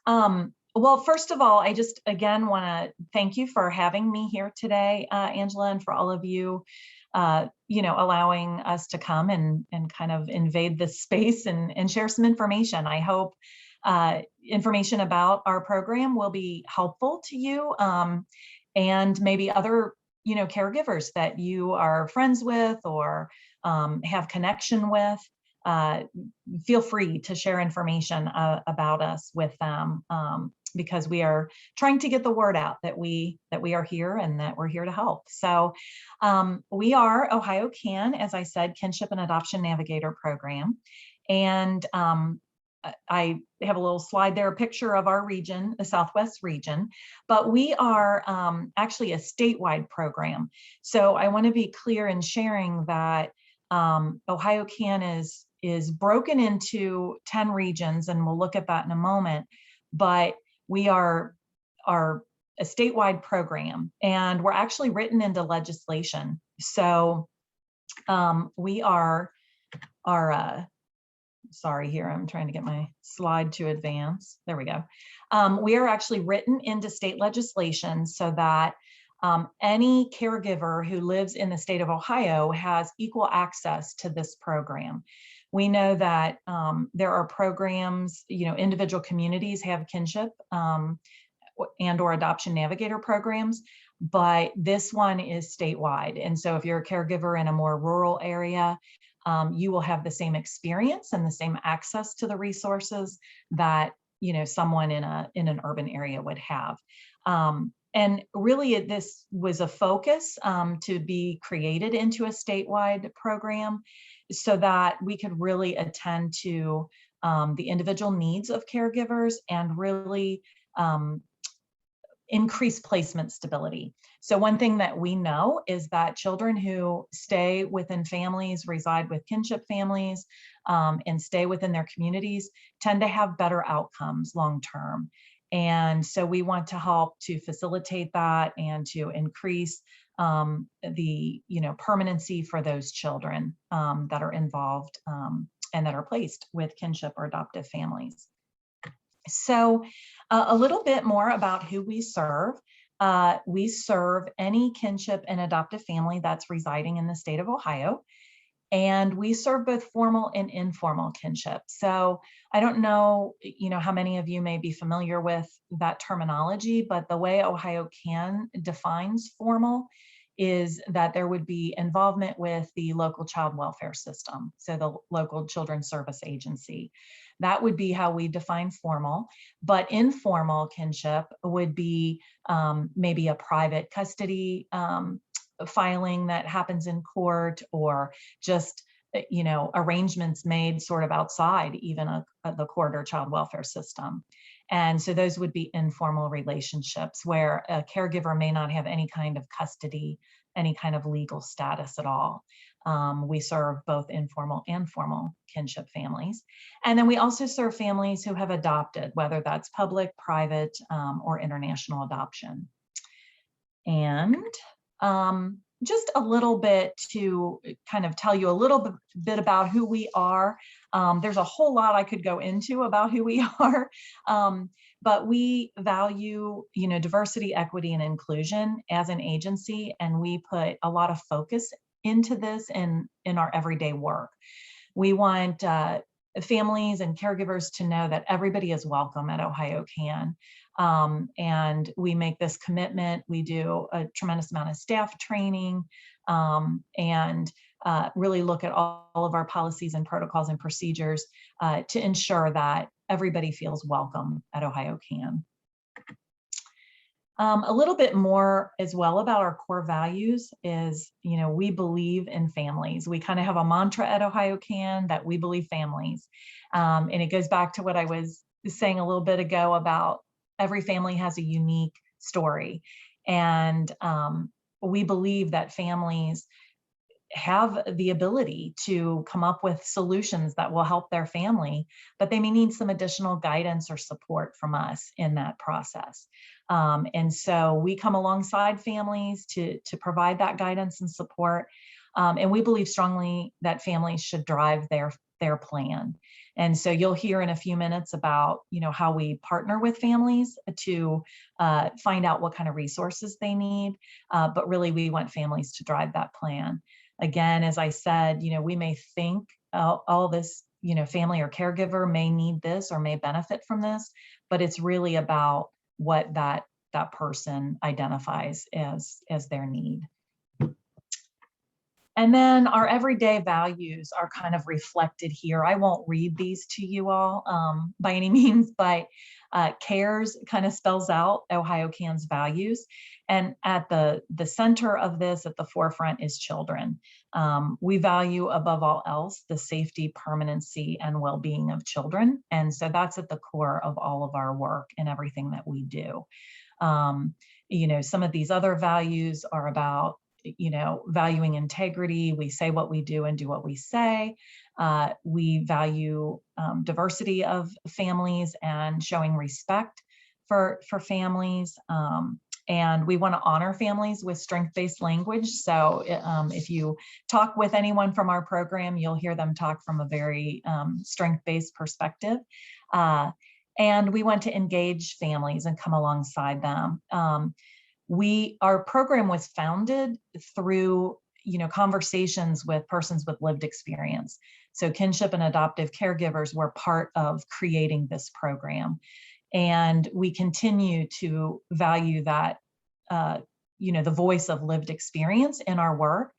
Well, first of all, I just again want to thank you for having me here today, Angela, and for all of you, allowing us to come and kind of invade this space and share some information. I hope information about our program will be helpful to you, and maybe other caregivers that you are friends with or have connection with. Feel free to share information about us with them, because we are trying to get the word out that we are here and that we're here to help. So we are OhioKAN, as I said, Kinship and Adoption Navigator Program. And I have a little slide there, a picture of our region, the Southwest region, but we are actually a statewide program. So I want to be clear in sharing that OhioKAN is broken into 10 regions, and we'll look at that in a moment, but we are a statewide program, and we're actually written into legislation. So we are sorry, here, I'm trying to get my slide to advance. There we go. We are actually written into state legislation so that any caregiver who lives in the state of Ohio has equal access to this program. We know that there are programs, individual communities have kinship and or adoption navigator programs, but this one is statewide. And so if you're a caregiver in a more rural area, you will have the same experience and the same access to the resources that someone in an urban area would have. And really, this was a focus to be created into a statewide program so that we could really attend to the individual needs of caregivers and really increase placement stability. So one thing that we know is that children who stay within families, reside with kinship families, and stay within their communities tend to have better outcomes long-term. And so we want to help to facilitate that and to increase the permanency for those children that are involved and that are placed with kinship or adoptive families. So a little bit more about who we serve. We serve any kinship and adoptive family that's residing in the state of Ohio. And we serve both formal and informal kinship. So I don't know, how many of you may be familiar with that terminology, but the way OhioKAN defines formal is that there would be involvement with the local child welfare system, so the local children's service agency. That would be how we define formal, but informal kinship would be maybe a private custody filing that happens in court, or just arrangements made sort of outside even the court or child welfare system. And so those would be informal relationships where a caregiver may not have any kind of custody, any kind of legal status at all. We serve both informal and formal kinship families. And then we also serve families who have adopted, whether that's public, private, or international adoption. And just a little bit to kind of tell you a little bit about who we are. There's a whole lot I could go into about who we are, but we value, diversity, equity, and inclusion as an agency, and we put a lot of focus into this in our everyday work. We want families and caregivers to know that everybody is welcome at OhioKAN. And we make this commitment. We do a tremendous amount of staff training and really look at all of our policies and protocols and procedures to ensure that everybody feels welcome at OhioKAN. A little bit more as well about our core values is, we believe in families. We kind of have a mantra at OhioKAN that we believe families. And it goes back to what I was saying a little bit ago about every family has a unique story. And we believe that families have the ability to come up with solutions that will help their family, but they may need some additional guidance or support from us in that process. And so we come alongside families to provide that guidance and support. And we believe strongly that families should drive their plan. And so you'll hear in a few minutes about, how we partner with families to find out what kind of resources they need. But really, we want families to drive that plan. Again, as I said, we may think all this, family or caregiver may need this or may benefit from this, but it's really about what that person identifies as their need. And then our everyday values are kind of reflected here. I won't read these to you all by any means, but CARES kind of spells out OhioKAN's values. And at the center of this, at the forefront, is children. We value above all else the safety, permanency, and well-being of children. And so that's at the core of all of our work and everything that we do. Some of these other values are about valuing integrity. We say what we do and do what we say. We value diversity of families and showing respect for families. And we want to honor families with strength-based language. So if you talk with anyone from our program, you'll hear them talk from a very strength-based perspective. And we want to engage families and come alongside them. Our program was founded through, conversations with persons with lived experience. So kinship and adoptive caregivers were part of creating this program. And we continue to value that, the voice of lived experience in our work.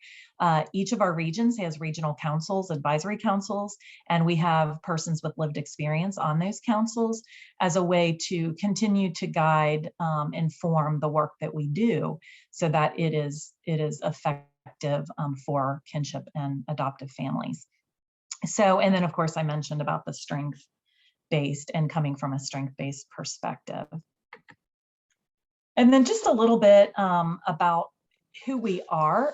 Each of our regions has regional councils, advisory councils, and we have persons with lived experience on those councils as a way to continue to guide, inform the work that we do so that it is effective for kinship and adoptive families. So, and then of course I mentioned about the strength-based and coming from a strength-based perspective. And then just a little bit about who we are.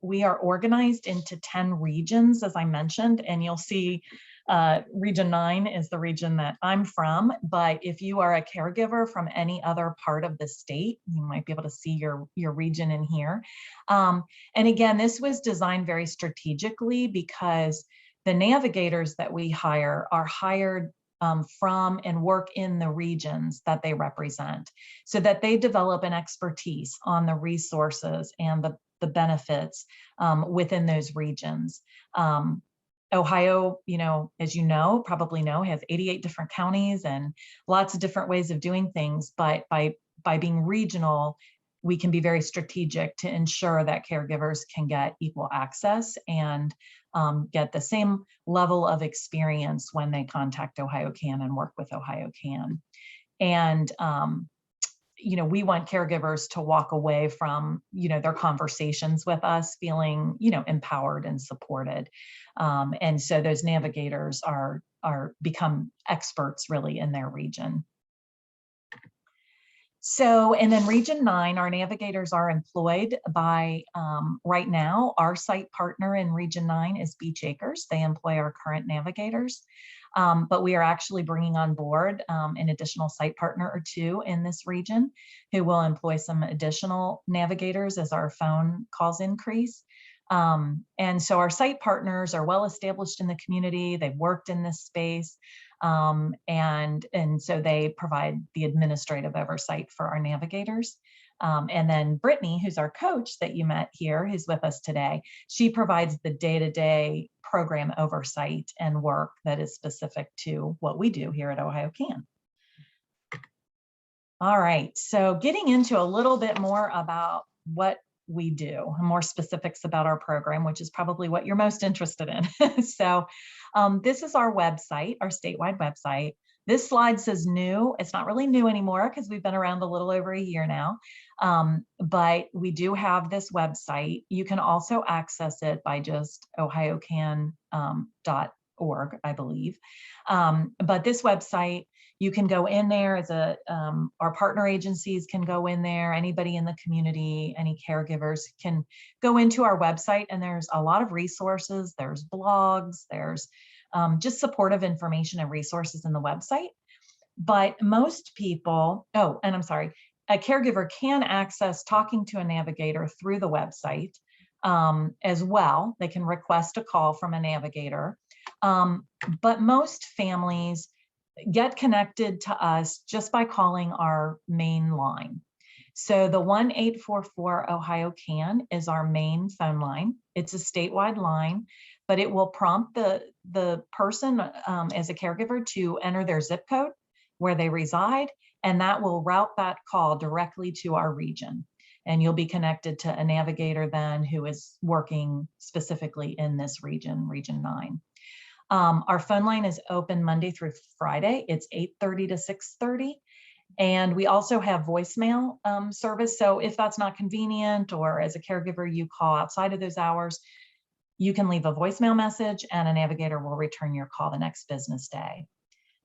We are organized into 10 regions, as I mentioned, and you'll see Region 9 is the region that I'm from, but if you are a caregiver from any other part of the state, you might be able to see your region in here. And again, this was designed very strategically because the navigators that we hire are hired from and work in the regions that they represent, so that they develop an expertise on the resources and the benefits within those regions. Ohio, as probably know, has 88 different counties and lots of different ways of doing things, but by being regional, we can be very strategic to ensure that caregivers can get equal access and get the same level of experience when they contact OhioKAN and work with OhioKAN. And, we want caregivers to walk away from, their conversations with us feeling, empowered and supported. And so those navigators become experts really in their region. So, and then Region 9, our navigators are employed by, right now, our site partner in Region 9 is Beach Acres. They employ our current navigators, but we are actually bringing on board an additional site partner or two in this region who will employ some additional navigators as our phone calls increase. And so our site partners are well established in the community. They've worked in this space. And so they provide the administrative oversight for our navigators. And then Brittany, who's our coach that you met here, who's with us today, she provides the day-to-day program oversight and work that is specific to what we do here at OhioKAN. All right, so getting into a little bit more about what we do, more specifics about our program, which is probably what you're most interested in. So this is our website, our statewide website. This slide says new. It's not really new anymore because we've been around a little over a year now, but we do have this website. You can also access it by just ohiokan.org, I believe. But this website, you can go in there as our partner agencies can go in there. Anybody in the community, any caregivers can go into our website, and there's a lot of resources. There's blogs, there's just supportive information and resources in the website. But most people, oh, and I'm sorry, a caregiver can access talking to a navigator through the website as well. They can request a call from a navigator. But most families get connected to us just by calling our main line. So the 1-844 OhioKAN is our main phone line. It's a statewide line, but it will prompt the person as a caregiver to enter their zip code where they reside, and that will route that call directly to our region. And you'll be connected to a navigator then who is working specifically in this region, Region 9. Our phone line is open Monday through Friday. It's 8:30 to 6:30. And we also have voicemail service. So if that's not convenient, or as a caregiver, you call outside of those hours, you can leave a voicemail message and a navigator will return your call the next business day.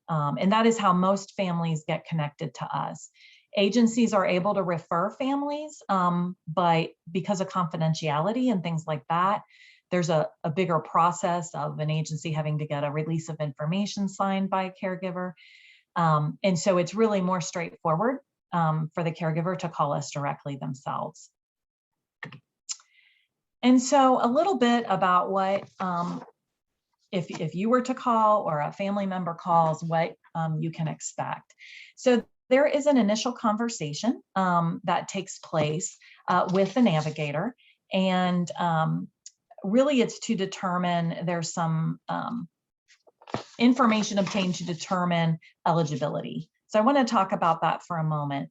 And that is how most families get connected to us. Agencies are able to refer families, but because of confidentiality and things like that, there's a bigger process of an agency having to get a release of information signed by a caregiver. And so it's really more straightforward for the caregiver to call us directly themselves. And so a little bit about what, if you were to call or a family member calls, what you can expect. So there is an initial conversation that takes place with the navigator, and really it's to determine, there's some information obtained to determine eligibility. So I want to talk about that for a moment,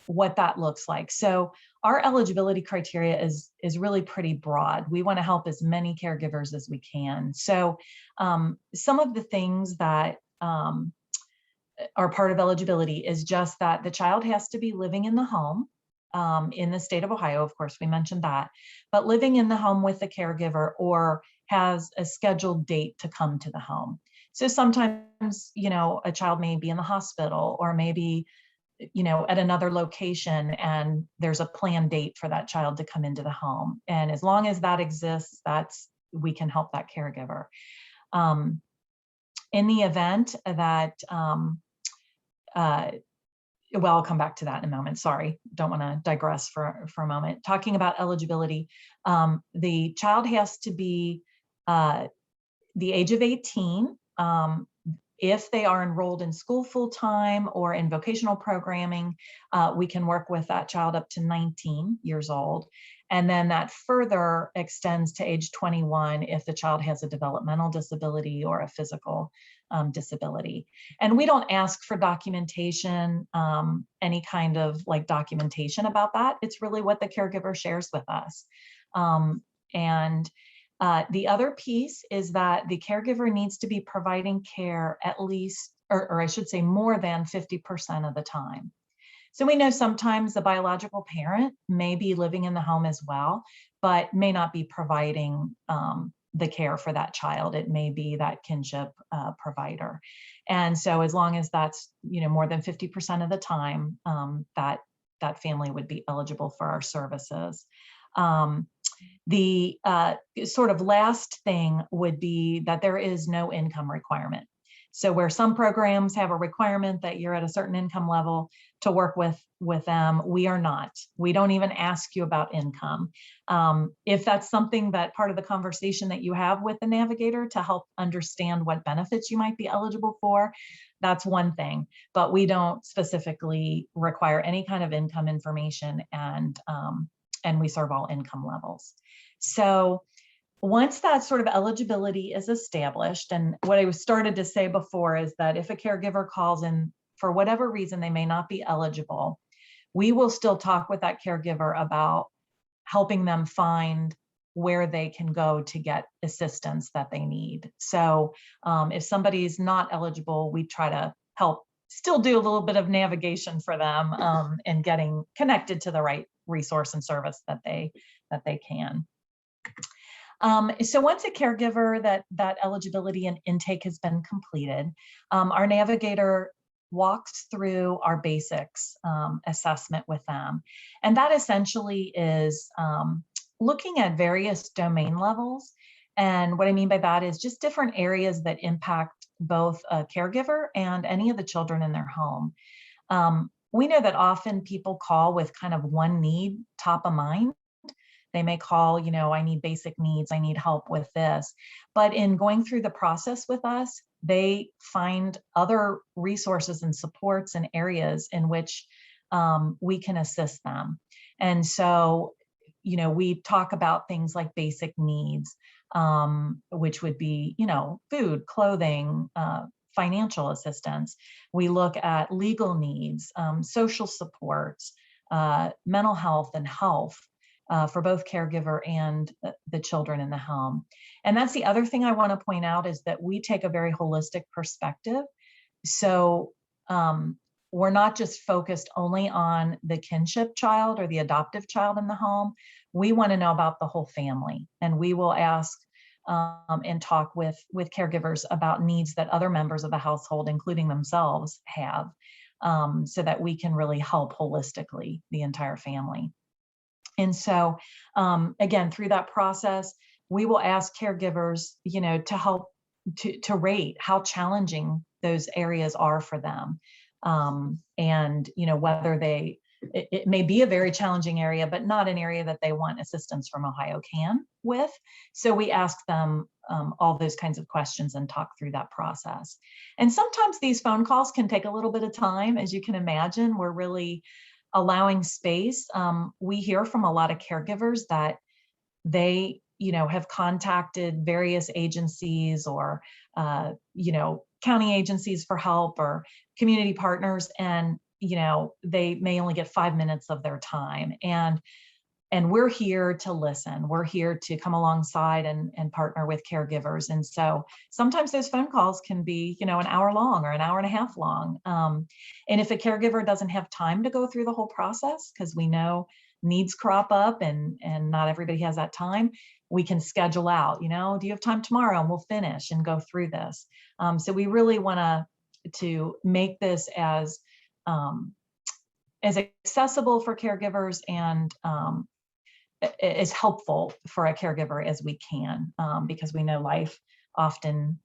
what that looks like. So our eligibility criteria is really pretty broad. We want to help as many caregivers as we can. So some of the things that are part of eligibility is just that the child has to be living in the home in the state of Ohio. Of course, we mentioned that, but living in the home with the caregiver or has a scheduled date to come to the home. So sometimes, a child may be in the hospital or maybe, at another location, and there's a planned date for that child to come into the home. And as long as that exists, we can help that caregiver. In the event that, well, I'll come back to that in a moment. Sorry, don't want to digress for a moment. Talking about eligibility, the child has to be the age of 18 if they are enrolled in school full-time or in vocational programming. We can work with that child up to 19 years old. And then that further extends to age 21 if the child has a developmental disability or a physical disability. And we don't ask for documentation, any kind of documentation about that. It's really what the caregiver shares with us. The other piece is that the caregiver needs to be providing care at least, or I should say more than 50% of the time. So we know sometimes the biological parent may be living in the home as well, but may not be providing the care for that child. It may be that kinship provider. And so as long as that's, more than 50% of the time, that family would be eligible for our services. The sort of last thing would be that there is no income requirement. So where some programs have a requirement that you're at a certain income level to work with them, we are not. We don't even ask you about income. If that's something that part of the conversation that you have with the navigator to help understand what benefits you might be eligible for, that's one thing, but we don't specifically require any kind of income information, and we serve all income levels. So once that sort of eligibility is established, and what I started to say before is that if a caregiver calls in for whatever reason they may not be eligible, we will still talk with that caregiver about helping them find where they can go to get assistance that they need. So if somebody's not eligible, we try to help still do a little bit of navigation for them and getting connected to the right resource and service that they can. So once a caregiver, that eligibility and intake has been completed, our navigator walks through our basics assessment with them. And that essentially is looking at various domain levels. And what I mean by that is just different areas that impact both a caregiver and any of the children in their home. We know that often people call with kind of one need top of mind. They may call, I need basic needs, I need help with this. But in going through the process with us, they find other resources and supports and areas in which we can assist them. And so, we talk about things like basic needs, which would be, food, clothing, financial assistance. We look at legal needs, social supports, mental health and health for both caregiver and the children in the home. And that's the other thing I want to point out, is that we take a very holistic perspective. So we're not just focused only on the kinship child or the adoptive child in the home. We want to know about the whole family, and we will ask and talk with caregivers about needs that other members of the household, including themselves, have, so that we can really help holistically the entire family. And so, again, through that process, we will ask caregivers, to help to rate how challenging those areas are for them. And, whether it may be a very challenging area, but not an area that they want assistance from OhioKAN with. So we ask them all those kinds of questions and talk through that process. And sometimes these phone calls can take a little bit of time. As you can imagine, we're really allowing space. We hear from a lot of caregivers that they, have contacted various agencies or, county agencies for help, or community partners, and, they may only get 5 minutes of their time. And we're here to listen. We're here to come alongside and partner with caregivers. And so sometimes those phone calls can be, an hour long or an hour and a half long. And if a caregiver doesn't have time to go through the whole process, because we know needs crop up and not everybody has that time, we can schedule out, do you have time tomorrow? And we'll finish and go through this. So we really want to make this as accessible for caregivers and as helpful for a caregiver as we can, because we know life often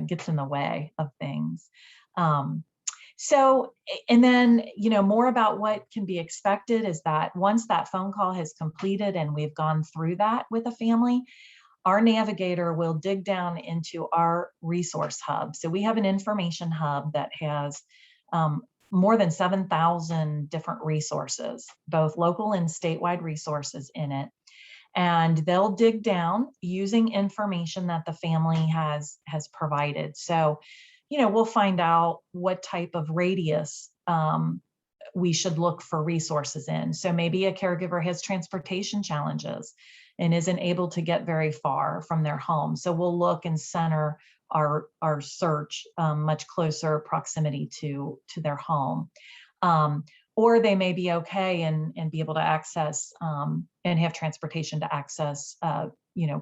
gets in the way of things. So, and then, more about what can be expected is that once that phone call has completed and we've gone through that with a family, our navigator will dig down into our resource hub. So we have an information hub that has more than 7,000 different resources, both local and statewide resources in it. And they'll dig down using information that the family has provided. So, we'll find out what type of radius we should look for resources in. So maybe a caregiver has transportation challenges and isn't able to get very far from their home. So we'll look and center our search much closer proximity to their home. Or they may be okay and be able to access and have transportation to access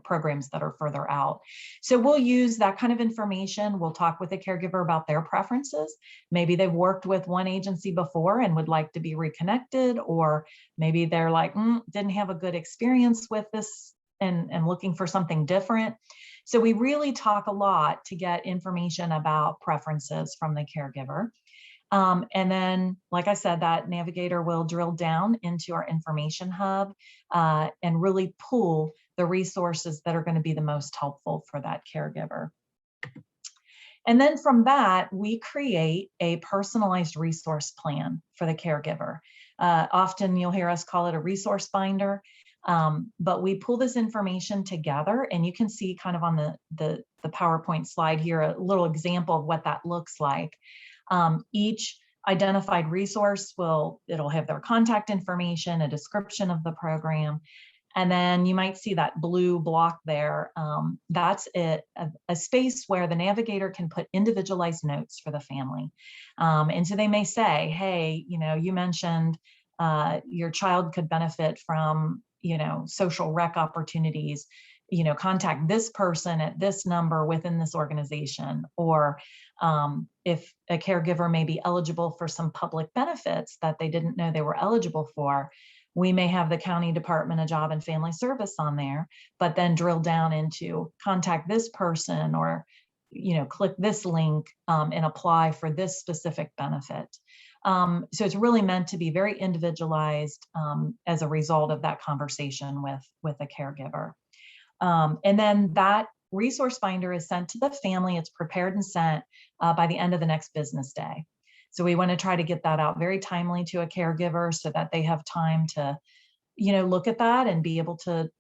programs that are further out. So we'll use that kind of information. We'll talk with the caregiver about their preferences. Maybe they've worked with one agency before and would like to be reconnected, or maybe they're like, didn't have a good experience with this and looking for something different. So we really talk a lot to get information about preferences from the caregiver. And then, like I said, that navigator will drill down into our information hub and really pull the resources that are going to be the most helpful for that caregiver. And then from that, we create a personalized resource plan for the caregiver. Often you'll hear us call it a resource binder, but we pull this information together, and you can see kind of on the PowerPoint slide here, a little example of what that looks like. Each identified resource it'll have their contact information, a description of the program, and then you might see that blue block there. That's a space where the navigator can put individualized notes for the family. And so they may say, hey, you mentioned your child could benefit from, social rec opportunities. Contact this person at this number within this organization. Or if a caregiver may be eligible for some public benefits that they didn't know they were eligible for, we may have the County Department of Job and Family Service on there, but then drill down into contact this person, or click this link and apply for this specific benefit. So it's really meant to be very individualized as a result of that conversation with a caregiver. And then that resource finder is sent to the family. It's prepared and sent by the end of the next business day. So we want to try to get that out very timely to a caregiver so that they have time to, look at that and be able to,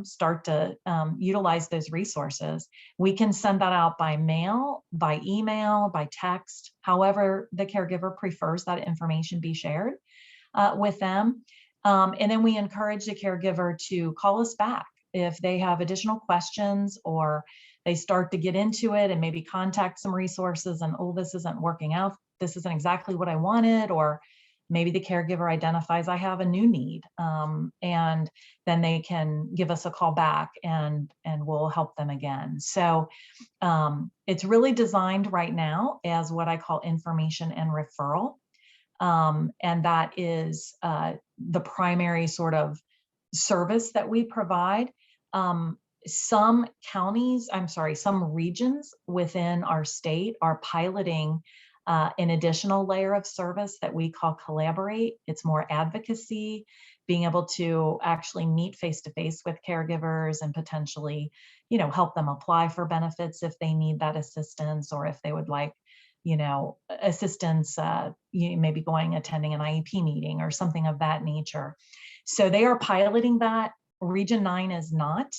start to utilize those resources. We can send that out by mail, by email, by text, however the caregiver prefers that information be shared with them. And then we encourage the caregiver to call us back if they have additional questions or they start to get into it and maybe contact some resources and, oh, this isn't working out. This isn't exactly what I wanted, or maybe the caregiver identifies I have a new need, and then they can give us a call back and we'll help them again. So it's really designed right now as what I call information and referral. And that is the primary sort of service that we provide. Some regions within our state are piloting an additional layer of service that we call collaborate. It's more advocacy, being able to actually meet face-to-face with caregivers and potentially, help them apply for benefits if they need that assistance, or if they would like, assistance, maybe attending an IEP meeting or something of that nature. So they are piloting that. Region 9 is not.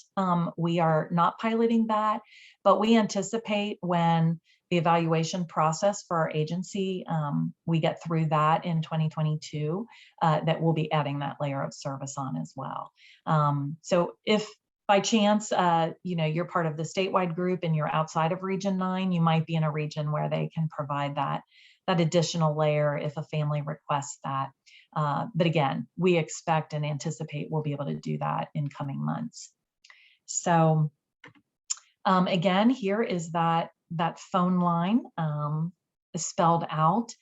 We are not piloting that, but we anticipate when the evaluation process for our agency, we get through that in 2022, that we'll be adding that layer of service on as well. So if by chance, you're part of the statewide group and you're outside of Region 9, you might be in a region where they can provide that additional layer if a family requests that. But again, we expect and anticipate we'll be able to do that in coming months. So again, here is that phone line spelled out.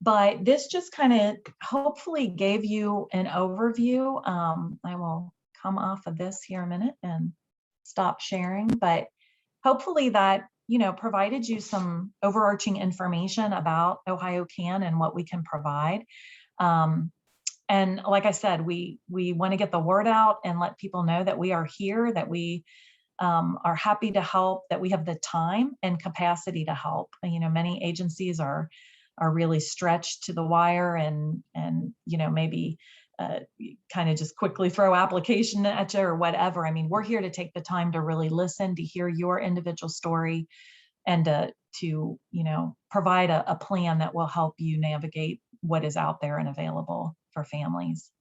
But this just kind of hopefully gave you an overview. I will come off of this here a minute and stop sharing, but hopefully that provided you some overarching information about OhioKAN and what we can provide. And like I said, we want to get the word out and let people know that we are here, that we are happy to help, that we have the time and capacity to help. Many agencies are really stretched to the wire and maybe kind of just quickly throw application at you or whatever. I mean, we're here to take the time to really listen, to hear your individual story, and to provide a plan that will help you navigate what is out there and available for families.